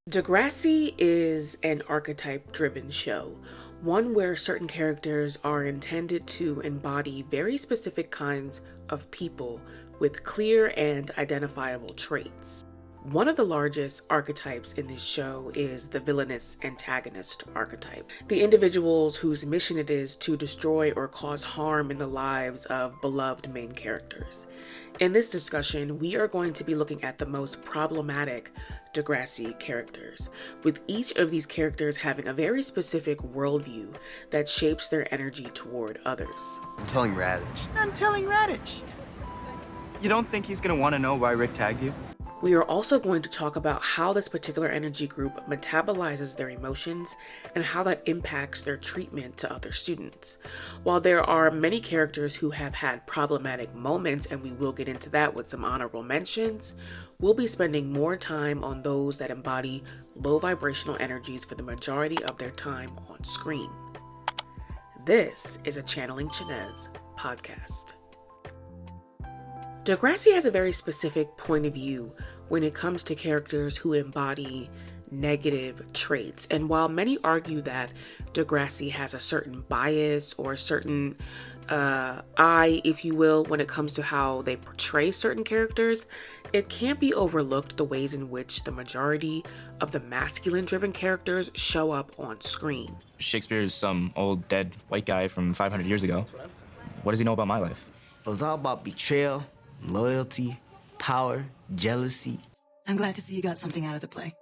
Degrassi is an archetype-driven show, one where certain characters are intended to embody very specific kinds of people with clear and identifiable traits. One of the largest archetypes in this show is the villainous antagonist archetype, the individuals whose mission it is to destroy or cause harm in the lives of beloved main characters. In this discussion, we are going to be looking at the most problematic Degrassi characters, with each of these characters having a very specific worldview that shapes their energy toward others. I'm telling Raditch. You don't think he's gonna want to know why Rick tagged you? We are also going to talk about how this particular energy group metabolizes their emotions and how that impacts their treatment to other students. While there are many characters who have had problematic moments, and we will get into that with some honorable mentions, we'll be spending more time on those that embody low vibrational energies for the majority of their time on screen. This is a Channeling Chinez podcast. Degrassi has a very specific point of view when it comes to characters who embody negative traits. And while many argue that Degrassi has a certain bias or a certain eye, if you will, when it comes to how they portray certain characters, it can't be overlooked the ways in which the majority of the masculine-driven characters show up on screen. Shakespeare's some old dead white guy from 500 years ago. What does he know about my life? It was all about betrayal, loyalty, power, jealousy. I'm glad to see you got something out of the play.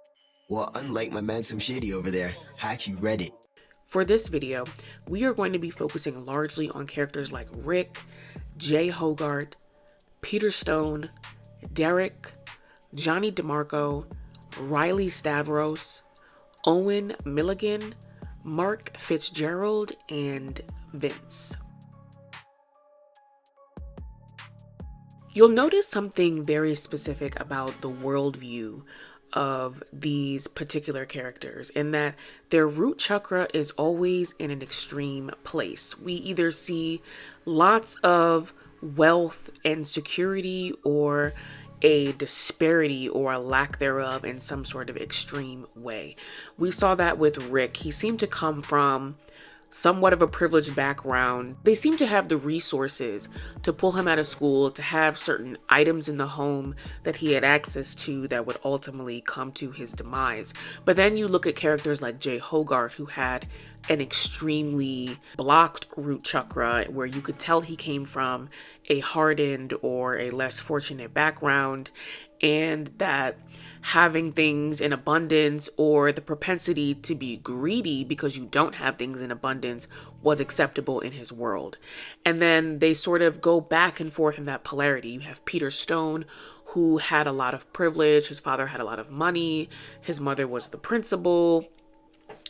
Well, unlike my man Some Shady over there, I actually read it. For this video, we are going to be focusing largely on characters like Rick, Jay Hogarth, Peter Stone, Derek, Johnny DeMarco, Riley Stavros, Owen Milligan, Mark Fitzgerald, and Vince. You'll notice something very specific about the worldview of these particular characters, in that their root chakra is always in an extreme place. We either see lots of wealth and security, or a disparity or a lack thereof in some sort of extreme way. We saw that with Rick. He seemed to come from somewhat of a privileged background. They seem to have the resources to pull him out of school, to have certain items in the home that he had access to that would ultimately come to his demise. But then you look at characters like Jay Hogarth, who had an extremely blocked root chakra, where you could tell he came from a hardened or a less fortunate background, and that having things in abundance, or the propensity to be greedy because you don't have things in abundance, was acceptable in his world. And then they sort of go back and forth in that polarity. You have Peter Stone, who had a lot of privilege. His father had a lot of money. His mother was the principal.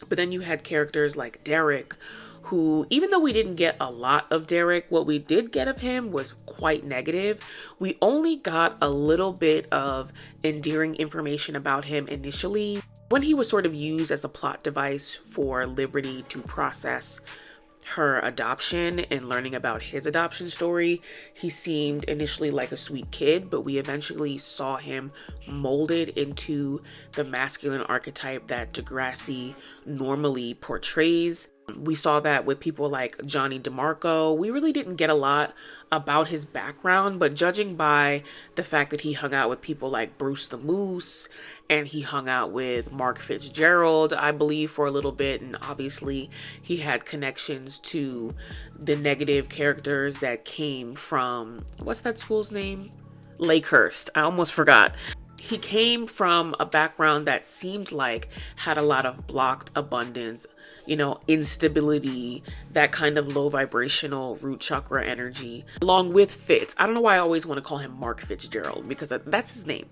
But then you had characters like Derek, who, even though we didn't get a lot of Derek, what we did get of him was quite negative. We only got a little bit of endearing information about him initially, when he was sort of used as a plot device for Liberty to process her adoption and learning about his adoption story. He seemed initially like a sweet kid, but we eventually saw him molded into the masculine archetype that Degrassi normally portrays. We saw that with people like Johnny DeMarco. We really didn't get a lot about his background, but judging by the fact that he hung out with people like Bruce the Moose, and he hung out with Mark Fitzgerald, I believe, for a little bit, and obviously he had connections to the negative characters that came from, what's that school's name? Lakehurst. I almost forgot. He came from a background that seemed like had a lot of blocked abundance, instability, that kind of low vibrational root chakra energy, along with Fitz. I don't know why I always want to call him Mark Fitzgerald, because that's his name.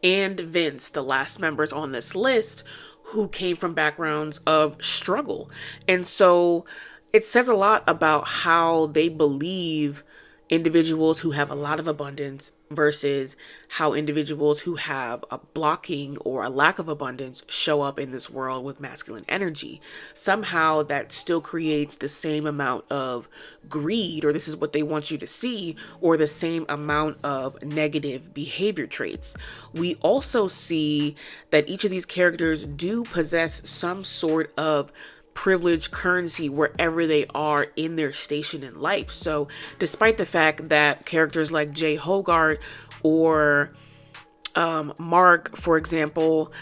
And Vince, the last members on this list, who came from backgrounds of struggle. And so it says a lot about how they believe individuals who have a lot of abundance versus how individuals who have a blocking or a lack of abundance show up in this world with masculine energy. Somehow that still creates the same amount of greed, or this is what they want you to see, or the same amount of negative behavior traits. We also see that each of these characters do possess some sort of privileged currency wherever they are in their station in life. So despite the fact that characters like Jay Hogarth or Mark, for example,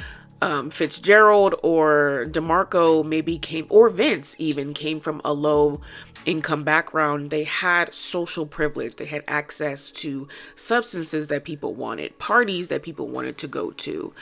Fitzgerald or DeMarco maybe came, or Vince even came from a low income background, they had social privilege. They had access to substances that people wanted, parties that people wanted to go to.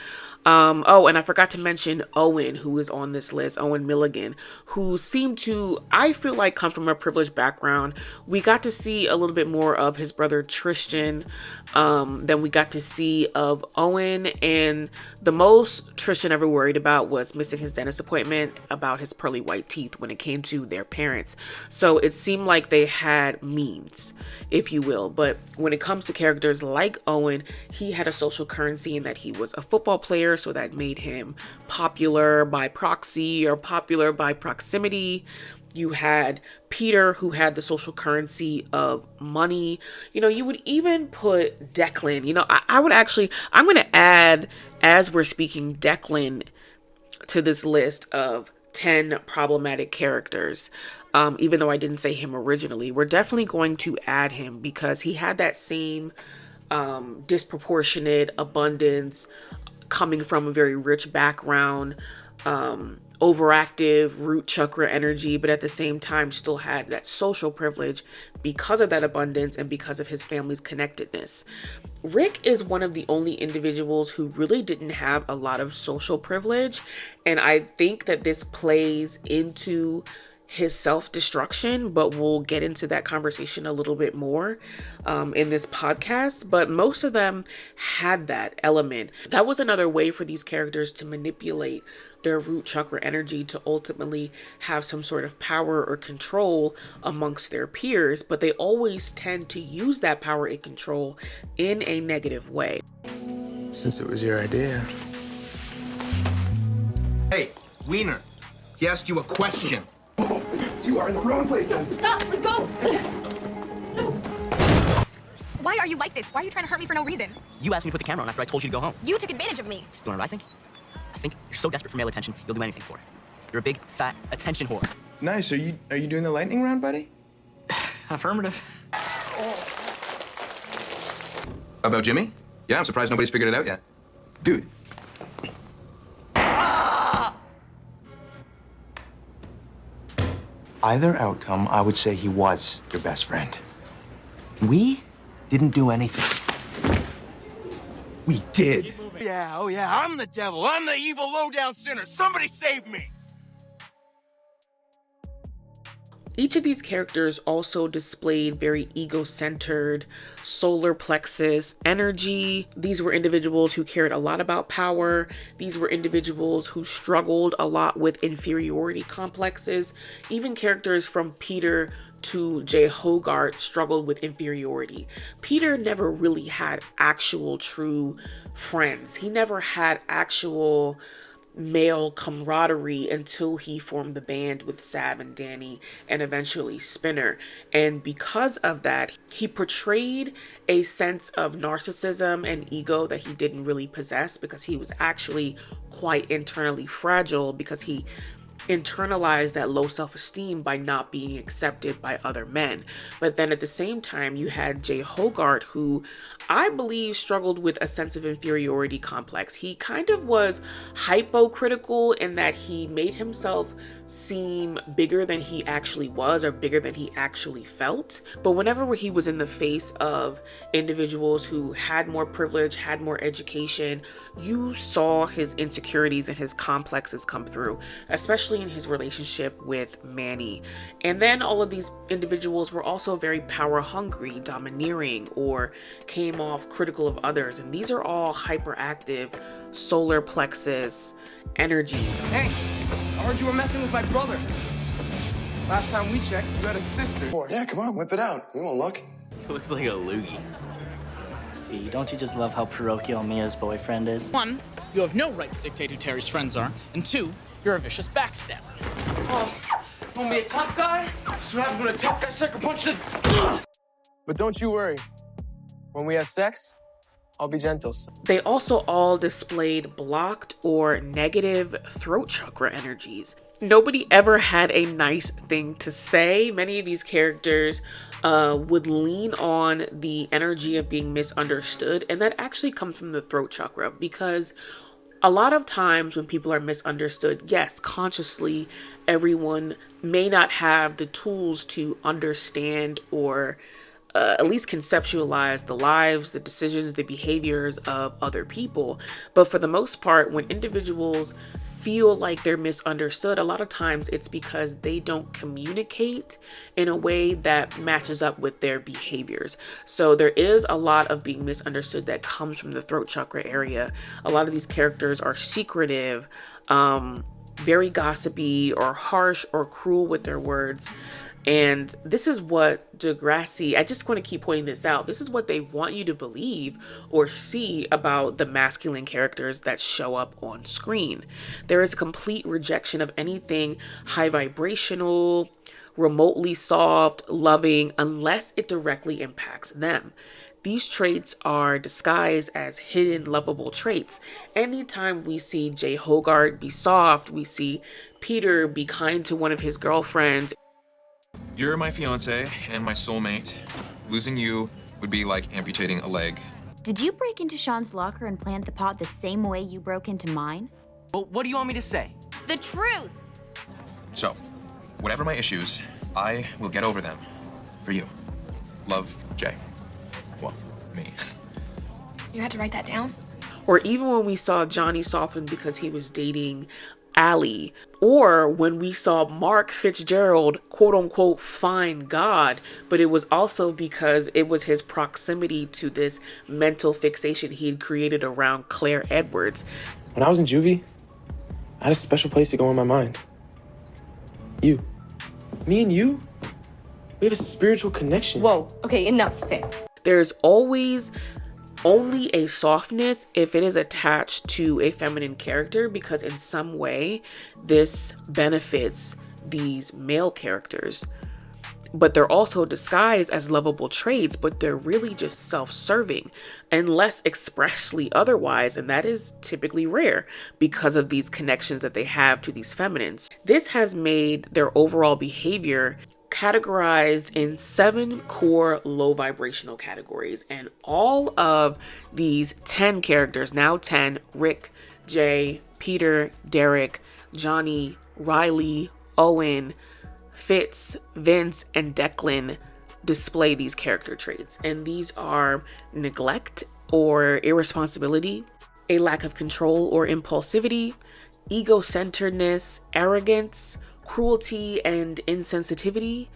Oh, and I forgot to mention Owen, who is on this list, Owen Milligan, who seemed to, I feel like, come from a privileged background. We got to see a little bit more of his brother Tristan than we got to see of Owen. And the most Tristan ever worried about was missing his dentist appointment, about his pearly white teeth when it came to their parents. So it seemed like they had means, if you will. But when it comes to characters like Owen, he had a social currency in that he was a football player, so that made him popular by proxy or popular by proximity. You had Peter, who had the social currency of money. You know, you would even put Declan. You know, I would actually, I'm going to add, as we're speaking, Declan to this list of 10 problematic characters. Even though I didn't say him originally, we're definitely going to add him because he had that same disproportionate abundance, coming from a very rich background, overactive root chakra energy, but at the same time still had that social privilege because of that abundance and because of his family's connectedness. Rick is one of the only individuals who really didn't have a lot of social privilege, and I think that this plays into his self-destruction, but we'll get into that conversation a little bit more in this podcast. But most of them had that element. That was another way for these characters to manipulate their root chakra energy to ultimately have some sort of power or control amongst their peers, but they always tend to use that power and control in a negative way. Since it was your idea. Hey, Wiener, he asked you a question. You are in the wrong place then. Stop! Let go! Why are you like this? Why are you trying to hurt me for no reason? You asked me to put the camera on after I told you to go home. You took advantage of me. You know what I think? I think you're so desperate for male attention, you'll do anything for it. You're a big, fat attention whore. Nice. Are you doing the lightning round, buddy? Affirmative. About Jimmy? Yeah, I'm surprised nobody's figured it out yet. Dude. Either outcome, I would say he was your best friend. We didn't do anything. We did. Yeah, oh yeah, I'm the devil. I'm the evil, low-down sinner. Somebody save me! Each of these characters also displayed very ego-centered solar plexus energy. These were individuals who cared a lot about power. These were individuals who struggled a lot with inferiority complexes. Even characters from Peter to Jay Hogarth struggled with inferiority. Peter never really had actual true friends. He never had actual male camaraderie until he formed the band with Sav and Danny and eventually Spinner. And because of that, he portrayed a sense of narcissism and ego that he didn't really possess because he was actually quite internally fragile because he internalized that low self-esteem by not being accepted by other men. But then at the same time, you had Jay Hogarth, who I believe struggled with a sense of inferiority complex. He kind of was hypocritical in that he made himself seem bigger than he actually was or bigger than he actually felt. But whenever he was in the face of individuals who had more privilege, had more education, you saw his insecurities and his complexes come through, especially in his relationship with Manny. And then all of these individuals were also very power hungry, domineering, or came off critical of others. And these are all hyperactive solar plexus energies. Hey, I heard you were messing with my brother. Last time we checked, you had a sister. Yeah, come on, whip it out. We won't look. Looks like a loogie. Fee, don't you just love how parochial Mia's boyfriend is? 1, you have no right to dictate who Terry's friends are. And 2, you're a vicious backstabber. Oh, want me a tough guy? That's what happens when a tough guy sucker punches the... But don't you worry. When we have sex, I'll be gentle. They also all displayed blocked or negative throat chakra energies. Nobody ever had a nice thing to say. Many of these characters would lean on the energy of being misunderstood, and that actually comes from the throat chakra, because a lot of times when people are misunderstood, yes, consciously, everyone may not have the tools to understand or at least conceptualize the lives, the decisions, the behaviors of other people. But for the most part, when individuals feel like they're misunderstood, a lot of times it's because they don't communicate in a way that matches up with their behaviors. So there is a lot of being misunderstood that comes from the throat chakra area. A lot of these characters are secretive, very gossipy or harsh or cruel with their words. And this is what Degrassi, I just want to keep pointing this out, this is what they want you to believe or see about the masculine characters that show up on screen. There is a complete rejection of anything high vibrational, remotely soft, loving, unless it directly impacts them. These traits are disguised as hidden lovable traits. Anytime we see Jay Hogarth be soft, we see Peter be kind to one of his girlfriends. You're my fiance and my soulmate. Losing you would be like amputating a leg. Did you break into Sean's locker and plant the pot the same way you broke into mine? Well, what do you want me to say? The truth! So, whatever my issues, I will get over them. For you. Love, Jay. Well, me. You had to write that down? Or even when we saw Johnny soften because he was dating Allie, or when we saw Mark Fitzgerald quote unquote find God, but it was also because it was his proximity to this mental fixation he had created around Claire Edwards. When I was in juvie, I had a special place to go in my mind. You. Me and you, we have a spiritual connection. Whoa, okay, enough, Fitz. There's always only a softness if it is attached to a feminine character, because in some way this benefits these male characters. But they're also disguised as lovable traits, but they're really just self-serving unless expressly otherwise, and that is typically rare because of these connections that they have to these feminines. This has made their overall behavior categorized in 7 core low vibrational categories, and all of these 10 characters, now 10, Rick, Jay, Peter, Derek, Johnny, Riley, Owen, Fitz, Vince, and Declan, display these character traits. And these are neglect or irresponsibility, a lack of control or impulsivity, ego-centeredness, arrogance, cruelty and insensitivity,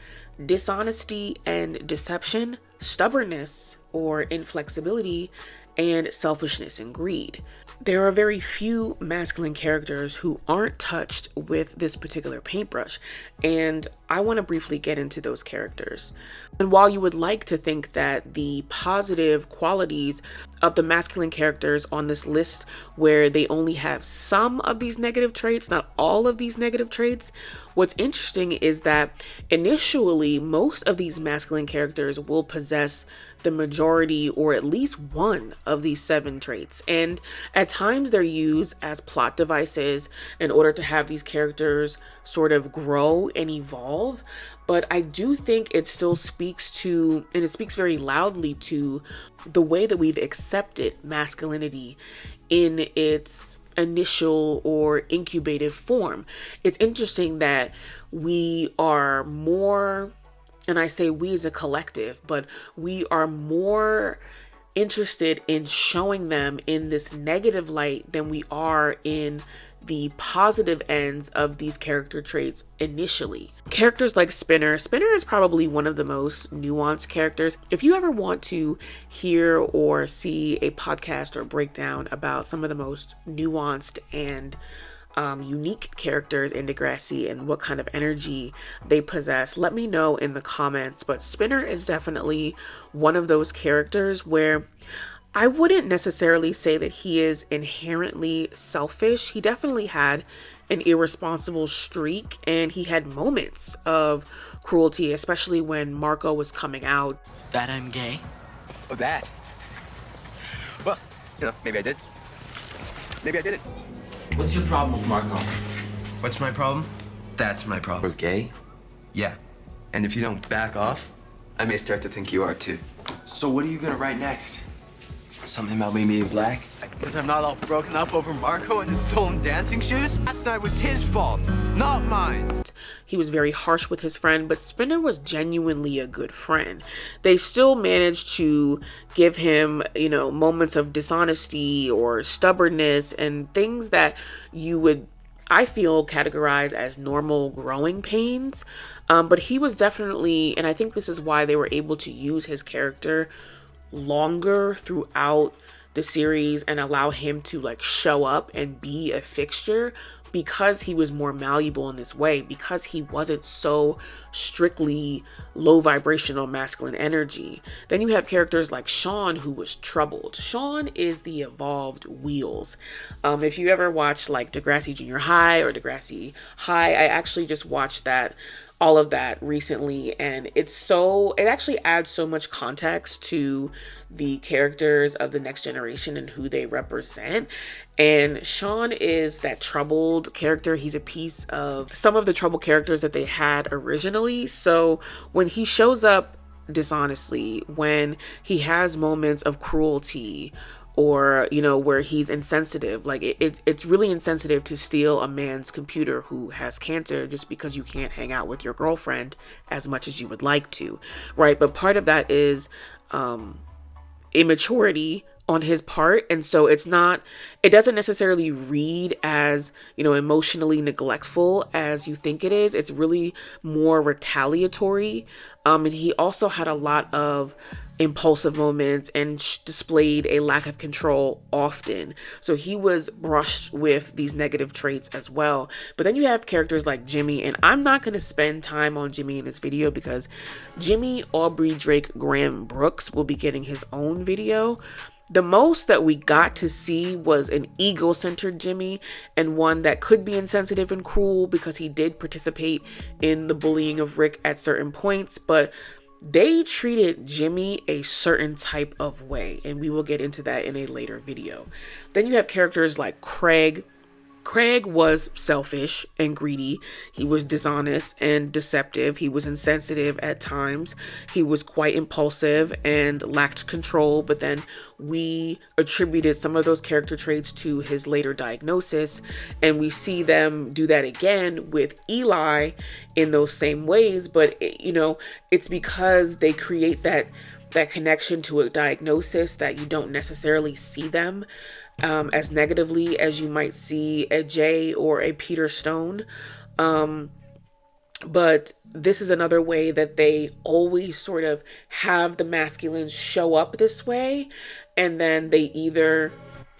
dishonesty and deception, stubbornness or inflexibility, and selfishness and greed. There are very few masculine characters who aren't touched with this particular paintbrush, and I want to briefly get into those characters. And while you would like to think that the positive qualities of the masculine characters on this list, where they only have some of these negative traits, not all of these negative traits, what's interesting is that initially most of these masculine characters will possess the majority or at least one of these 7 traits. And at times they're used as plot devices in order to have these characters sort of grow and evolve. But I do think it still speaks to, and it speaks very loudly to, the way that we've accepted masculinity in its initial or incubative form. It's interesting that we are more, and I say we as a collective, but we are more interested in showing them in this negative light than we are in the positive ends of these character traits initially. Characters like Spinner. Spinner is probably one of the most nuanced characters. If you ever want to hear or see a podcast or breakdown about some of the most nuanced and unique characters in Degrassi and what kind of energy they possess, let me know in the comments. But Spinner is definitely one of those characters where I wouldn't necessarily say that he is inherently selfish. He definitely had an irresponsible streak, and he had moments of cruelty, especially when Marco was coming out. That I'm gay? Oh, that? Well, maybe I did. Maybe I did it. What's your problem with Marco? What's my problem? That's my problem. Was gay? Yeah. And if you don't back off, I may start to think you are too. So what are you gonna write next? Something about me being black? Because I'm not all broken up over Marco and his stolen dancing shoes? Last night was his fault, not mine. He was very harsh with his friend, but Spinner was genuinely a good friend. They still managed to give him, moments of dishonesty or stubbornness and things that you would, I feel, categorize as normal growing pains. But he was definitely, and I think this is why they were able to use his character longer throughout the series and allow him to show up and be a fixture, because he was more malleable in this way, because he wasn't so strictly low vibrational masculine energy. Then you have characters like Sean, who was troubled. Sean is the evolved Wheels. If you ever watched Degrassi Junior High or Degrassi High, I actually just watched all of that recently, and it actually adds so much context to the characters of the next generation and who they represent. And Sean is that troubled character. He's a piece of some of the troubled characters that they had originally. So when he shows up dishonestly, when he has moments of cruelty, or where he's insensitive, it's really insensitive to steal a man's computer who has cancer just because you can't hang out with your girlfriend as much as you would like to, right? But part of that is immaturity on his part, and so it doesn't necessarily read as emotionally neglectful as you think it is. It's really more retaliatory, and he also had a lot of impulsive moments and displayed a lack of control often. So he was brushed with these negative traits as well. But then you have characters like Jimmy, and I'm not going to spend time on Jimmy in this video because Jimmy Aubrey Drake Graham Brooks will be getting his own video. The most that we got to see was an ego-centered Jimmy, and one that could be insensitive and cruel because he did participate in the bullying of Rick at certain points, but they treated Jimmy a certain type of way, and we will get into that in a later video. Then you have characters like Craig. Craig was selfish and greedy. He was dishonest and deceptive. He was insensitive at times. He was quite impulsive and lacked control, but then we attributed some of those character traits to his later diagnosis, and we see them do that again with Eli in those same ways. But it's because they create that connection to a diagnosis that you don't necessarily see them as negatively as you might see a Jay or a Peter Stone. But this is another way that they always sort of have the masculines show up this way, and then they either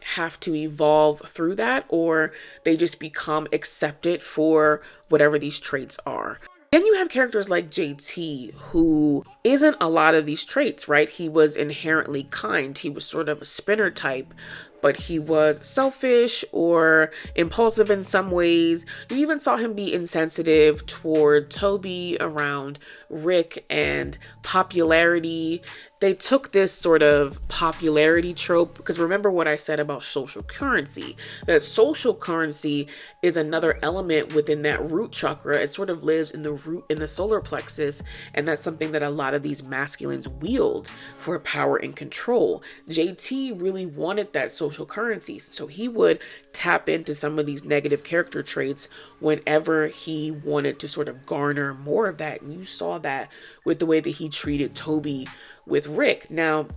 have to evolve through that or they just become accepted for whatever these traits are. Then you have characters like JT, who isn't a lot of these traits, right? He was inherently kind. He was sort of a Spinner type, but he was selfish or impulsive in some ways. You even saw him be insensitive toward Toby around Rick and popularity. They took this sort of popularity trope, because remember what I said about social currency, that social currency is another element within that root chakra. It sort of lives in the root, in the solar plexus, and that's something that a lot of these masculines wield for power and control. JT really wanted that social currency, so he would tap into some of these negative character traits whenever he wanted to sort of garner more of that, and you saw that with the way that he treated Toby with Rick. Now,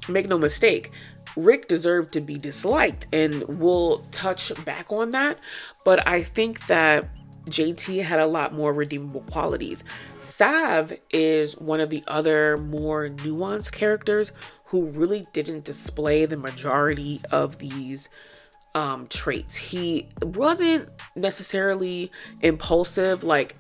make no mistake, Rick deserved to be disliked, and we'll touch back on that, but I think that JT had a lot more redeemable qualities. Sav is one of the other more nuanced characters who really didn't display the majority of these traits. He wasn't necessarily impulsive. Like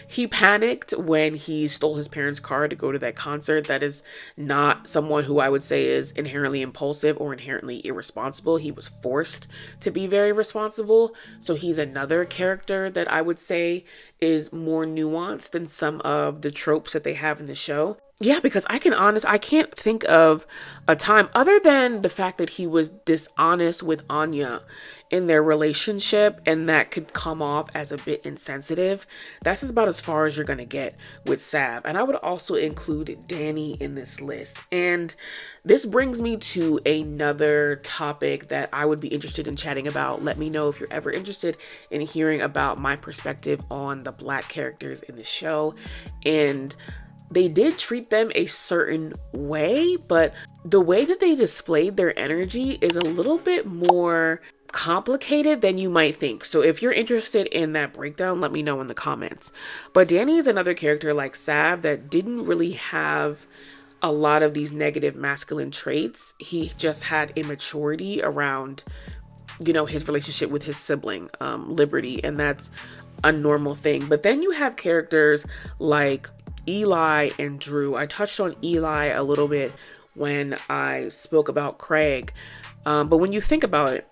he panicked when he stole his parents' car to go to that concert. That is not someone who I would say is inherently impulsive or inherently irresponsible. He was forced to be very responsible. So he's another character that I would say is more nuanced than some of the tropes that they have in the show. Yeah, because I can't think of a time other than the fact that he was dishonest with Anya in their relationship, and that could come off as a bit insensitive. That's about as far as you're going to get with Sav. And I would also include Danny in this list. And this brings me to another topic that I would be interested in chatting about. Let me know if you're ever interested in hearing about my perspective on the Black characters in the show. And they did treat them a certain way, but the way that they displayed their energy is a little bit more complicated than you might think. So if you're interested in that breakdown, let me know in the comments. But Danny is another character like Sav that didn't really have a lot of these negative masculine traits. He just had immaturity around, his relationship with his sibling, Liberty, and that's a normal thing. But then you have characters like Eli and Drew. I touched on Eli a little bit when I spoke about Craig. But when you think about it,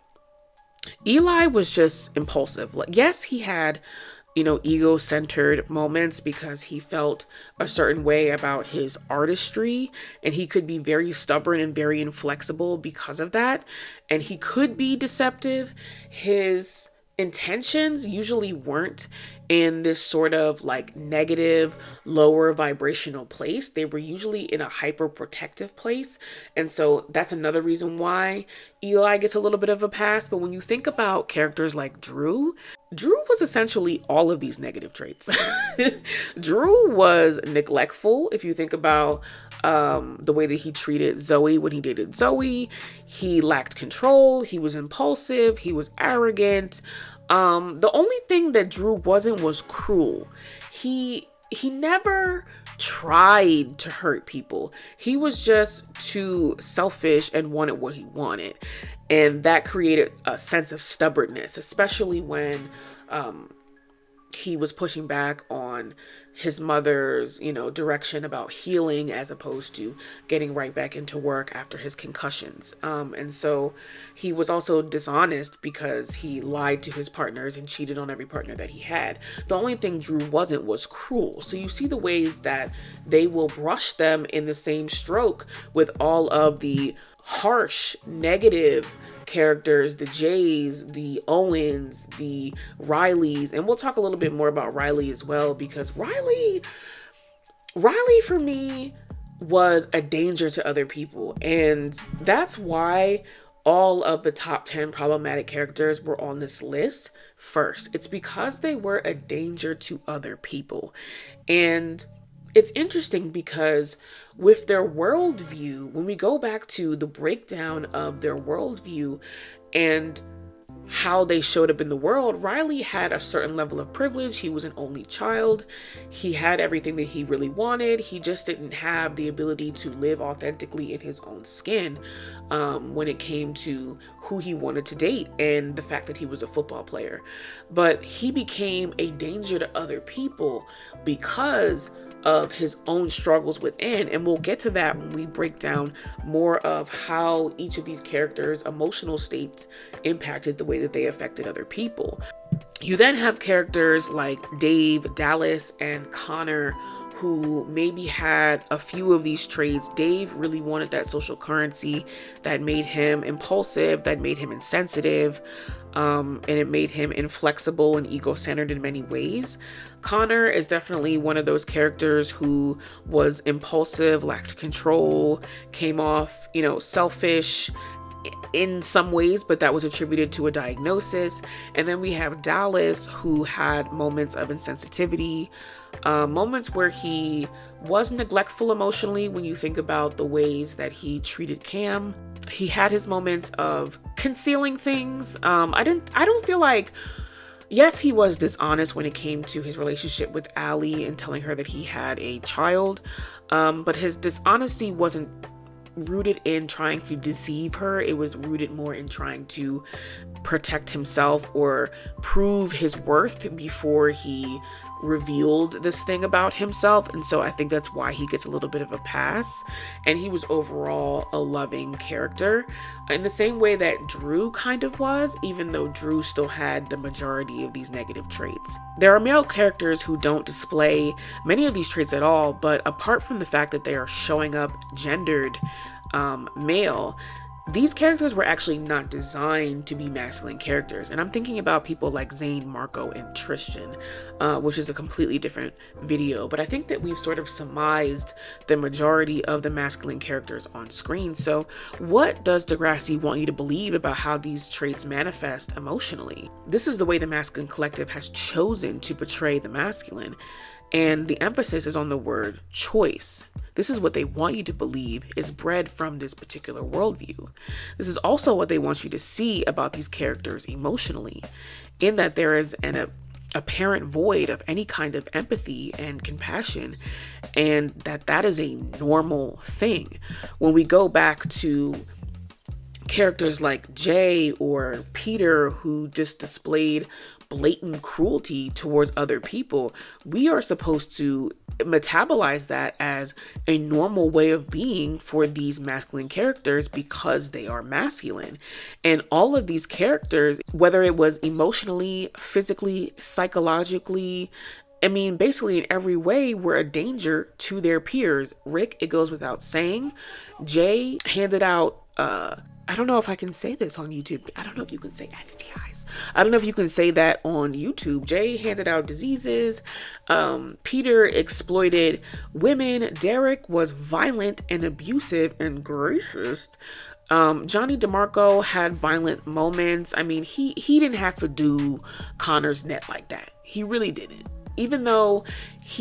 Eli was just impulsive. Like, yes, he had, ego-centered moments because he felt a certain way about his artistry, and he could be very stubborn and very inflexible because of that. And he could be deceptive. His intentions usually weren't in this sort of like negative, lower vibrational place. They were usually in a hyper protective place. And so that's another reason why Eli gets a little bit of a pass. But when you think about characters like Drew was essentially all of these negative traits. Drew was neglectful. If you think about the way that he treated Zoe when he dated Zoe, he lacked control. He was impulsive. He was arrogant. The only thing that Drew wasn't was cruel. He never tried to hurt people. He was just too selfish and wanted what he wanted. And that created a sense of stubbornness, especially when he was pushing back on his mother's, direction about healing as opposed to getting right back into work after his concussions. And so he was also dishonest because he lied to his partners and cheated on every partner that he had. The only thing Drew wasn't was cruel. So you see the ways that they will brush them in the same stroke with all of the harsh, negative characters, the Jays, the Owens, the Rileys, and we'll talk a little bit more about Riley as well, because Riley for me was a danger to other people, and that's why all of the top 10 problematic characters were on this list first. It's because they were a danger to other people. And it's interesting because with their worldview, when we go back to the breakdown of their worldview and how they showed up in the world, Riley had a certain level of privilege. He was an only child. He had everything that he really wanted. He just didn't have the ability to live authentically in his own skin when it came to who he wanted to date and the fact that he was a football player. But he became a danger to other people because of his own struggles within, and we'll get to that when we break down more of how each of these characters' emotional states impacted the way that they affected other people. You then have characters like Dave, Dallas, and Connor, who maybe had a few of these traits. Dave really wanted that social currency that made him impulsive, that made him insensitive, and it made him inflexible and ego-centered in many ways. Connor is definitely one of those characters who was impulsive, lacked control, came off, selfish in some ways, but that was attributed to a diagnosis. And then we have Dallas, who had moments of insensitivity, moments where he was neglectful emotionally when you think about the ways that he treated Cam. He had his moments of concealing things. I don't feel like, yes, he was dishonest when it came to his relationship with Allie and telling her that he had a child. But his dishonesty wasn't rooted in trying to deceive her. It was rooted more in trying to protect himself or prove his worth before he revealed this thing about himself. And so I think that's why he gets a little bit of a pass. And he was overall a loving character in the same way that Drew kind of was, even though Drew still had the majority of these negative traits. There are male characters who don't display many of these traits at all, but apart from the fact that they are showing up gendered male, these characters were actually not designed to be masculine characters. And I'm thinking about people like Zane, Marco, and Tristan, which is a completely different video. But I think that we've sort of surmised the majority of the masculine characters on screen. So what does Degrassi want you to believe about how these traits manifest emotionally? This is the way the Masculine Collective has chosen to portray the masculine. And the emphasis is on the word choice. This is what they want you to believe is bred from this particular worldview. This is also what they want you to see about these characters emotionally, in that there is an apparent void of any kind of empathy and compassion, and that is a normal thing. When we go back to characters like Jay or Peter, who just displayed blatant cruelty towards other people, we are supposed to metabolize that as a normal way of being for these masculine characters because they are masculine. And all of these characters, whether it was emotionally, physically, psychologically, I mean, basically in every way, were a danger to their peers. Rick, it goes without saying. Jay handed out, I don't know if I can say this on YouTube. I don't know if you can say STIs. I don't know if you can say that on YouTube. Jay handed out diseases. Peter exploited women. Derek was violent and abusive and racist. Johnny DeMarco had violent moments. I mean, he didn't have to do Connor's net like that. He really didn't. Even though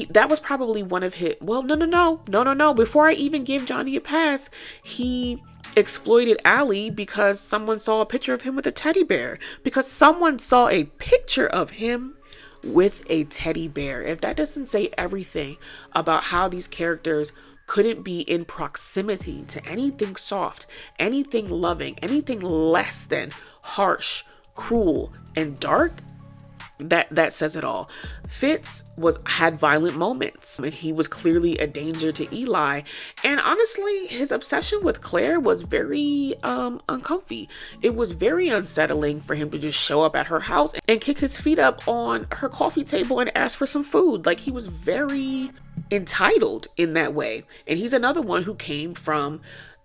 that was probably one of his, well, no. Before I even give Johnny a pass, he exploited Allie because someone saw a picture of him with a teddy bear. Because someone saw a picture of him with a teddy bear. If that doesn't say everything about how these characters couldn't be in proximity to anything soft, anything loving, anything less than harsh, cruel, and dark, that says it all. Fitz had violent moments, and he was clearly a danger to Eli. And honestly, his obsession with Claire was very uncomfy. It was very unsettling for him to just show up at her house and kick his feet up on her coffee table and ask for some food. Like, he was very entitled in that way. And he's another one who came from,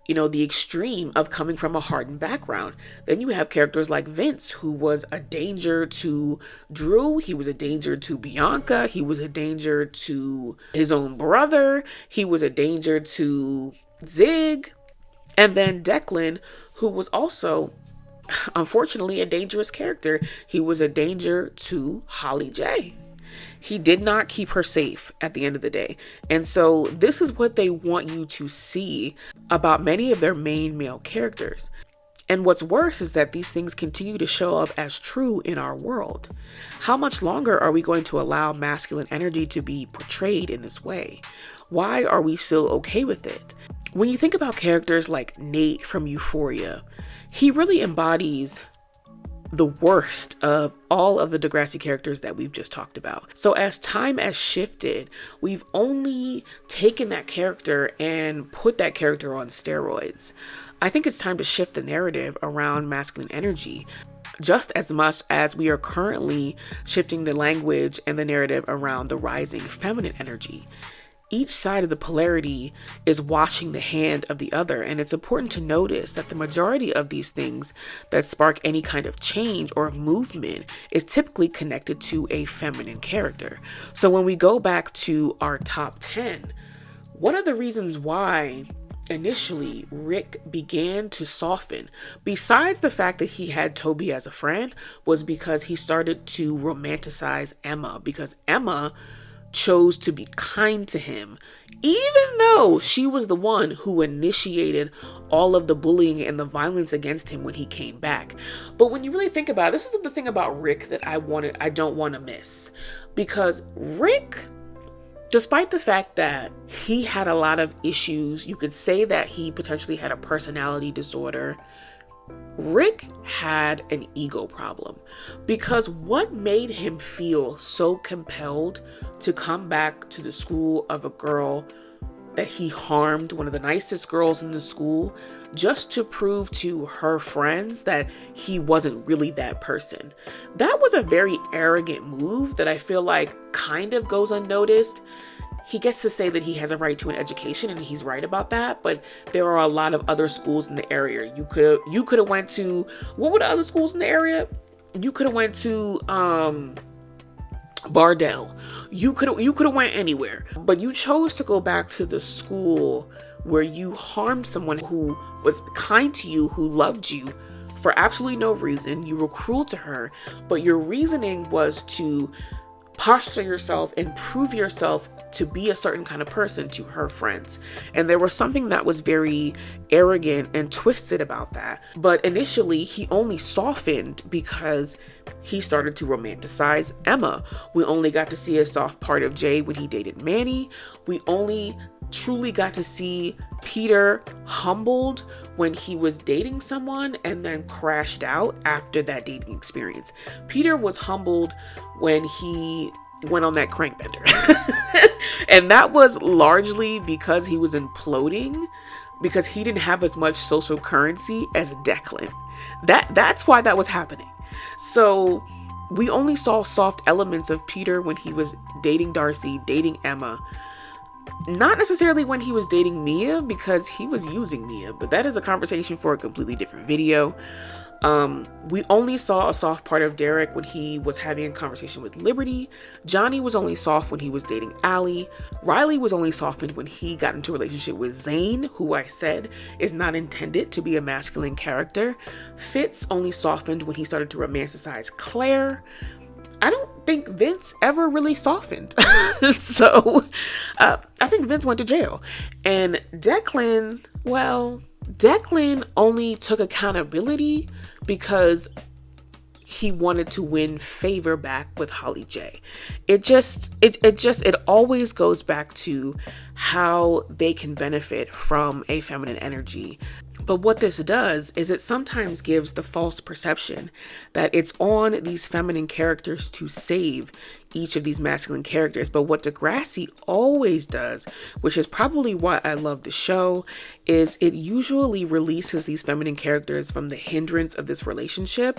you know, the extreme of coming from a hardened background. Then you have characters like Vince, who was a danger to Drew. He was a danger to Bianca. He was a danger to his own brother. He was a danger to Zig. And then Declan, who was also, unfortunately, a dangerous character. He was a danger to Holly J. He did not keep her safe at the end of the day. And so this is what they want you to see about many of their main male characters. And what's worse is that these things continue to show up as true in our world. How much longer are we going to allow masculine energy to be portrayed in this way? Why are we still okay with it? When you think about characters like Nate from Euphoria, he really embodies the worst of all of the Degrassi characters that we've just talked about. So as time has shifted, we've only taken that character and put that character on steroids. I think it's time to shift the narrative around masculine energy, just as much as we are currently shifting the language and the narrative around the rising feminine energy. Each side of the polarity is washing the hand of the other, and it's important to notice that the majority of these things that spark any kind of change or movement is typically connected to a feminine character. So when we go back to our top 10, one of the reasons why initially Rick began to soften, besides the fact that he had Toby as a friend, was because he started to romanticize Emma, because Emma chose to be kind to him, even though she was the one who initiated all of the bullying and the violence against him when he came back. But when you really think about it, this is the thing about Rick that I don't want to miss, because Rick Despite the fact that he had a lot of issues, you could say that he potentially had a personality disorder, Rick had an ego problem, because what made him feel so compelled to come back to the school of a girl that he harmed, one of the nicest girls in the school, just to prove to her friends that he wasn't really that person? That was a very arrogant move that I feel like kind of goes unnoticed. He gets to say that he has a right to an education, and he's right about that, but there are a lot of other schools in the area. You could have went to, what were the other schools in the area? You could have went to Bardell. You could have went anywhere, but you chose to go back to the school where you harmed someone who was kind to you, who loved you for absolutely no reason. You were cruel to her, but your reasoning was to posture yourself and prove yourself to be a certain kind of person to her friends. And there was something that was very arrogant and twisted about that. But initially, he only softened because he started to romanticize Emma. We only got to see a soft part of Jay when he dated Manny. We only truly got to see Peter humbled when he was dating someone and then crashed out after that dating experience. Peter was humbled when he went on that crank bender. And that was largely because he was imploding, because he didn't have as much social currency as Declan. That's why that was happening. So we only saw soft elements of Peter when he was dating Darcy, dating Emma. Not necessarily when he was dating Mia, because he was using Mia, but that is a conversation for a completely different video. We only saw a soft part of Derek when he was having a conversation with Liberty. Johnny was only soft when he was dating Allie. Riley was only softened when he got into a relationship with Zane, who I said is not intended to be a masculine character. Fitz only softened when he started to romanticize Claire. I don't think Vince ever really softened. So I think Vince went to jail. And Declan, well, Declan only took accountability because he wanted to win favor back with Holly J. It always goes back to how they can benefit from a feminine energy. But what this does is it sometimes gives the false perception that it's on these feminine characters to save each of these masculine characters. But what Degrassi always does, which is probably why I love the show, is it usually releases these feminine characters from the hindrance of this relationship.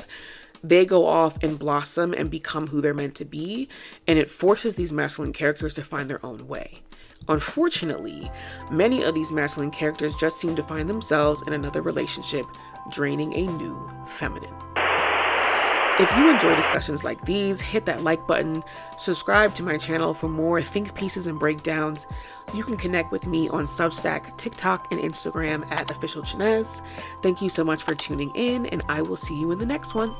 They go off and blossom and become who they're meant to be, and it forces these masculine characters to find their own way. Unfortunately, many of these masculine characters just seem to find themselves in another relationship, draining a new feminine. If you enjoy discussions like these, hit that like button, subscribe to my channel for more think pieces and breakdowns. You can connect with me on Substack, TikTok, and Instagram at officialchinez. Thank you so much for tuning in, and I will see you in the next one.